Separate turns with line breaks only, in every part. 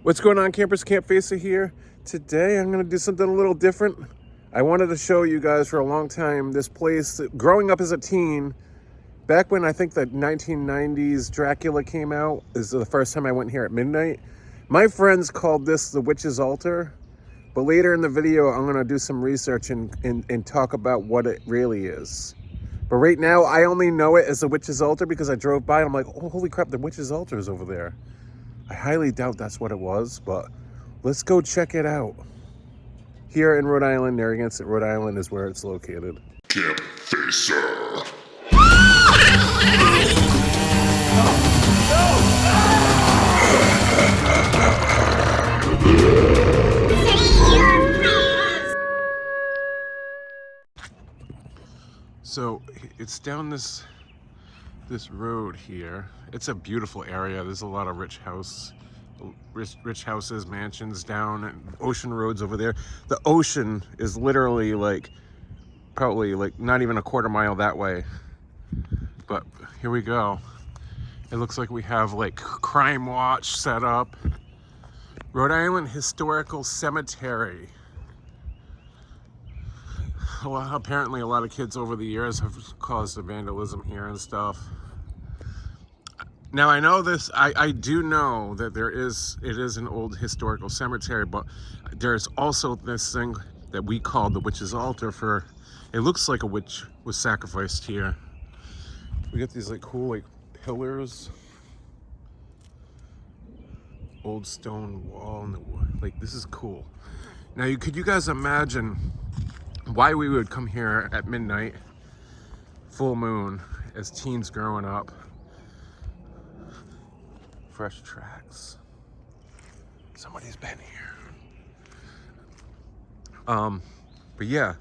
What's going on, campers? Campfacer here. Today I'm going to do something a little different. I wanted to show you guys for a long time this place. Growing up as a teen, back when I think the 1990s Dracula came out, is the first time I went here at midnight. My friends called this the Witch's Altar, but later in the video I'm going to do some research and talk about what it really is. But right now I only know it as the Witch's Altar because I drove by and I'm like, oh, holy crap, the Witch's Altar is over there. I highly doubt that's what it was, but let's go check it out. Here in Rhode Island, Narragansett, Rhode Island is where it's located.
Campfacer.
So it's down this road here. It's a beautiful area. There's a lot of rich houses, mansions down, and ocean roads over there. The ocean is literally probably not even a quarter mile that way. But here we go. It looks like we have Crime Watch set up. Rhode Island Historical Cemetery. Well, apparently a lot of kids over the years have caused the vandalism here and stuff. Now I know this, I do know that it is an old historical cemetery, but there's also this thing that we call the Witch's Altar for, it looks like a witch was sacrificed here. We got these cool pillars, old stone wall in the wood. This is cool. Now could you guys imagine why we would come here at midnight, full moon, as teens growing up? Fresh tracks. Somebody's been here. But yeah.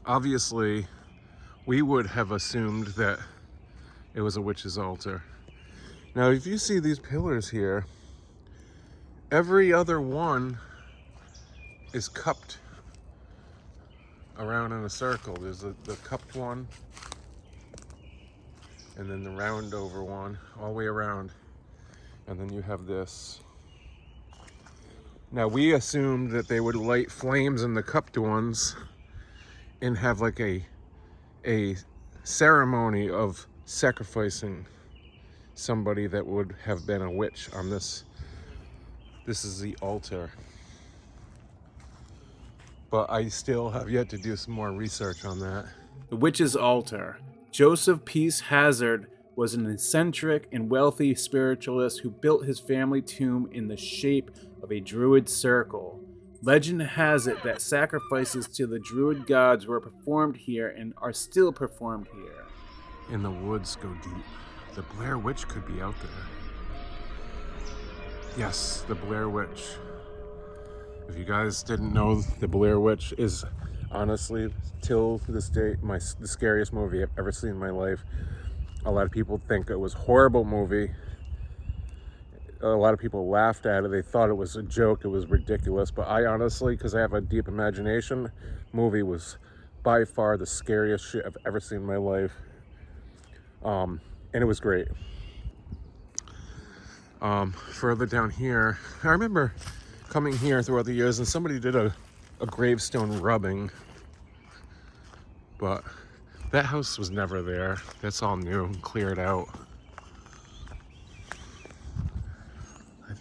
Obviously, we would have assumed that it was a witch's altar. Now, if you see these pillars here, every other one is cupped around in a circle. There's the cupped one, and then the round over one, all the way around. And then you have this. Now we assumed that they would light flames in the cupped ones and have a ceremony of sacrificing somebody that would have been a witch on this. This is the altar. But I still have yet to do some more research on that.
The Witch's Altar. Joseph Peace Hazard was an eccentric and wealthy spiritualist who built his family tomb in the shape of a druid circle. Legend has it that sacrifices to the druid gods were performed here and are still performed here.
And the woods go deep. The Blair Witch could be out there. Yes, the Blair Witch. If you guys didn't know, the Blair Witch is honestly, till this day, the scariest movie I've ever seen in my life. A lot of people think it was a horrible movie. A lot of people laughed at it. They thought it was a joke. It was ridiculous. But I honestly, because I have a deep imagination, movie was by far the scariest shit I've ever seen in my life. And it was great. Further down here, I remember coming here throughout the years and somebody did a gravestone rubbing, but that house was never there. That's all new and cleared out.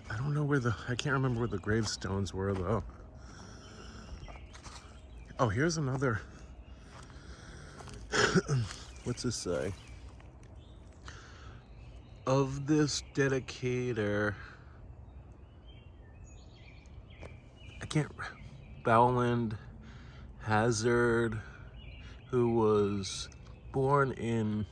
I don't know I can't remember where the gravestones were though. Oh, here's another. What's this say? Of this dedicator, Bowland Hazard, who was born in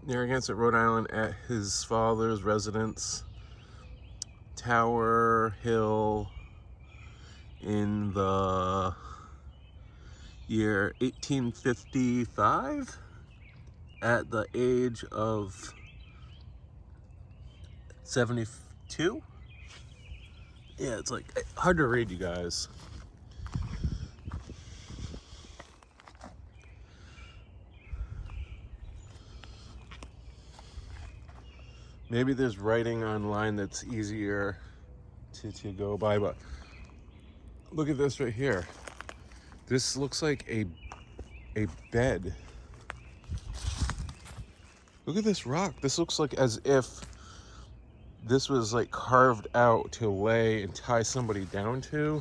Narragansett, Rhode Island, at his father's residence, Tower Hill, in the year 1855, at the age of 72. Yeah, it's hard to read, you guys. Maybe there's writing online that's easier to go by, but look at this right here. This looks like a bed. Look at this rock. This looks like as if this was like carved out to lay and tie somebody down to.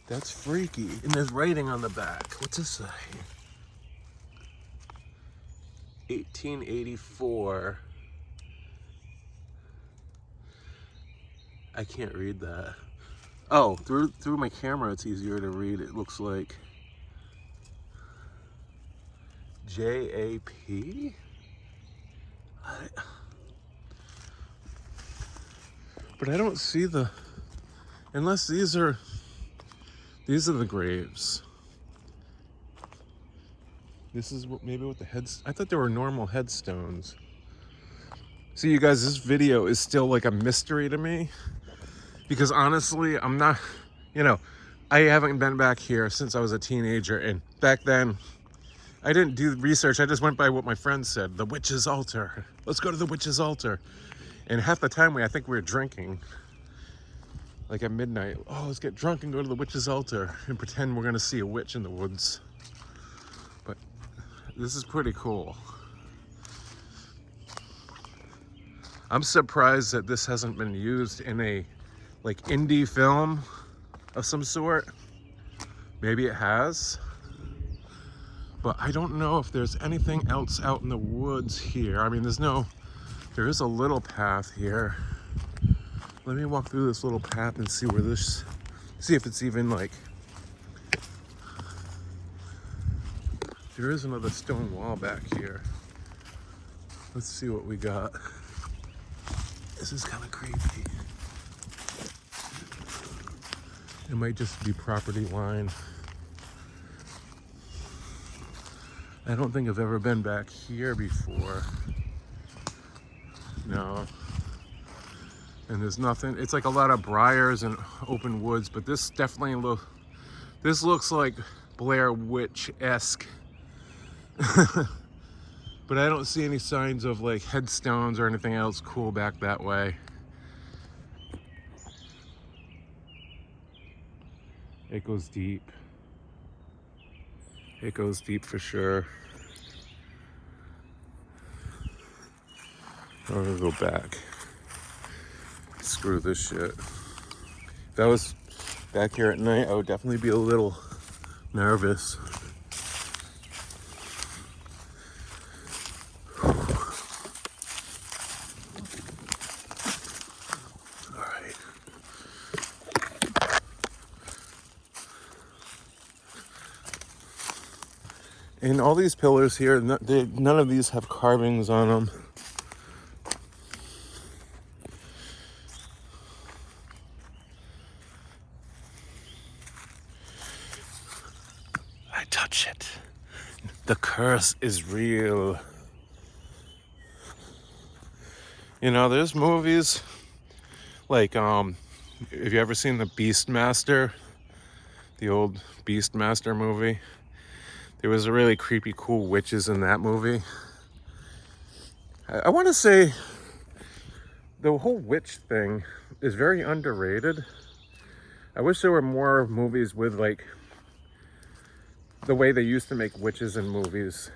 That's freaky. And there's writing on the back. What's this say? 1884. I can't read that. Oh, through my camera it's easier to read. It looks like JAP? But I don't see the, unless these are the graves. This is what, maybe what the heads, I thought they were normal headstones. See, you guys, this video is still like a mystery to me, because honestly, I'm not, you know, I haven't been back here since I was a teenager, and back then I didn't do research. I just went by what my friends said. The witch's altar. Let's go to the witch's altar. And half the time I think we were drinking, like at midnight. Oh, let's get drunk and go to the witch's altar and pretend we're gonna see a witch in the woods. But this is pretty cool. I'm surprised that this hasn't been used in a like indie film of some sort. Maybe it has, but I don't know if there's anything else out in the woods here. I mean, there is a little path here. Let me walk through this little path and see where this, see if it's even like, there is another stone wall back here. Let's see what we got. This is kind of creepy. It might just be property line. I don't think I've ever been back here before. No. And there's nothing. It's like a lot of briars and open woods, but this definitely this looks like Blair Witch-esque. But I don't see any signs of like headstones or anything else cool back that way. It goes deep. It goes deep for sure. I'm gonna go back. Screw this shit. If I was back here at night, I would definitely be a little nervous. Alright. And all these pillars here, none of these have carvings on them. I touch it. The curse is real. You know, there's movies like, have you ever seen the Beastmaster? The old Beastmaster movie? There was a really creepy, cool witches in that movie. I want to say the whole witch thing is very underrated. I wish there were more movies with like the way they used to make witches in movies.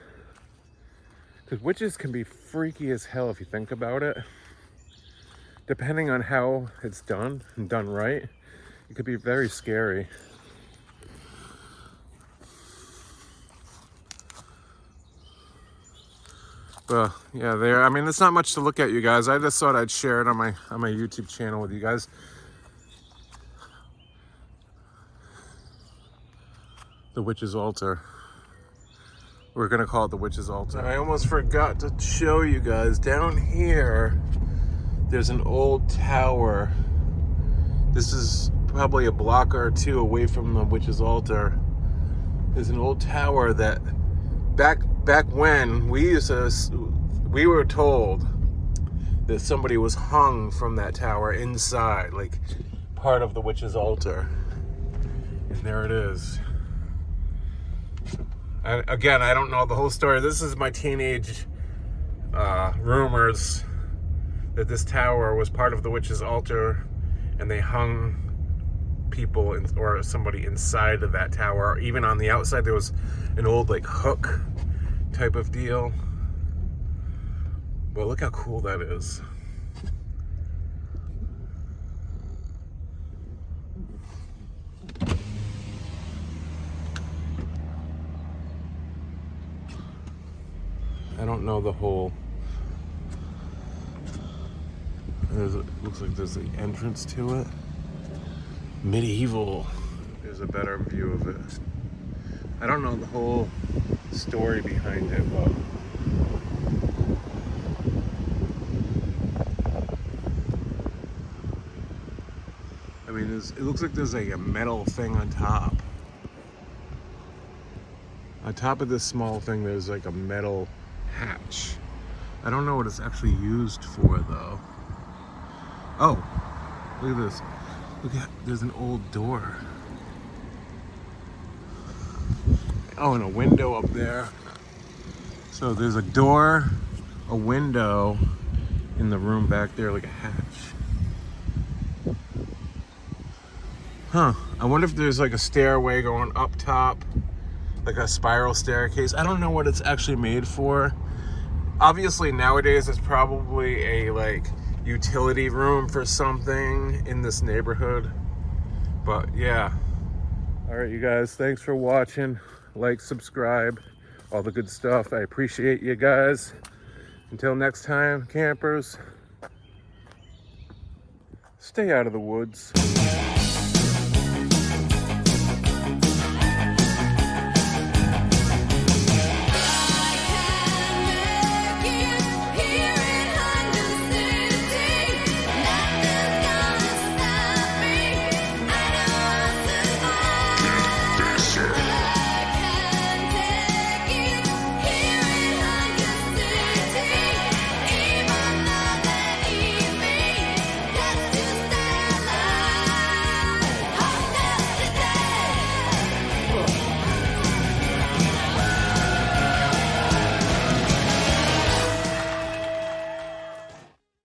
Because witches can be freaky as hell if you think about it. Depending on how it's done and done right, it could be very scary. But yeah, there. I mean, it's not much to look at, you guys. I just thought I'd share it on my YouTube channel with you guys. The Witch's Altar. We're gonna call it the Witch's Altar. I almost forgot to show you guys down here. There's an old tower. This is probably a block or two away from the Witch's Altar. There's an old tower that back when we were told that somebody was hung from that tower inside, like part of the Witch's Altar. And there it is. Again, I don't know the whole story. This is my teenage rumors that this tower was part of the witch's altar, and they hung people or somebody inside of that tower. Even on the outside, there was an old like hook type of deal. Well, look how cool that is. I don't know the whole. Looks like there's the entrance to it. Medieval. There's a better view of it. I don't know the whole story behind it, but I mean, it looks like there's like a metal thing on top. On top of this small thing, there's like a metal hatch. I don't know what it's actually used for, though. Oh, look at this. Look at, there's an old door. Oh, and a window up there. So there's a door, a window in the room back there, like a hatch. Huh, I wonder if there's like a stairway going up top, like a spiral staircase. I don't know what it's actually made for. Obviously nowadays it's probably a like utility room for something in this neighborhood. But yeah. All right, you guys, thanks for watching. Like, subscribe, all the good stuff. I appreciate you guys. Until next time, campers, stay out of the woods.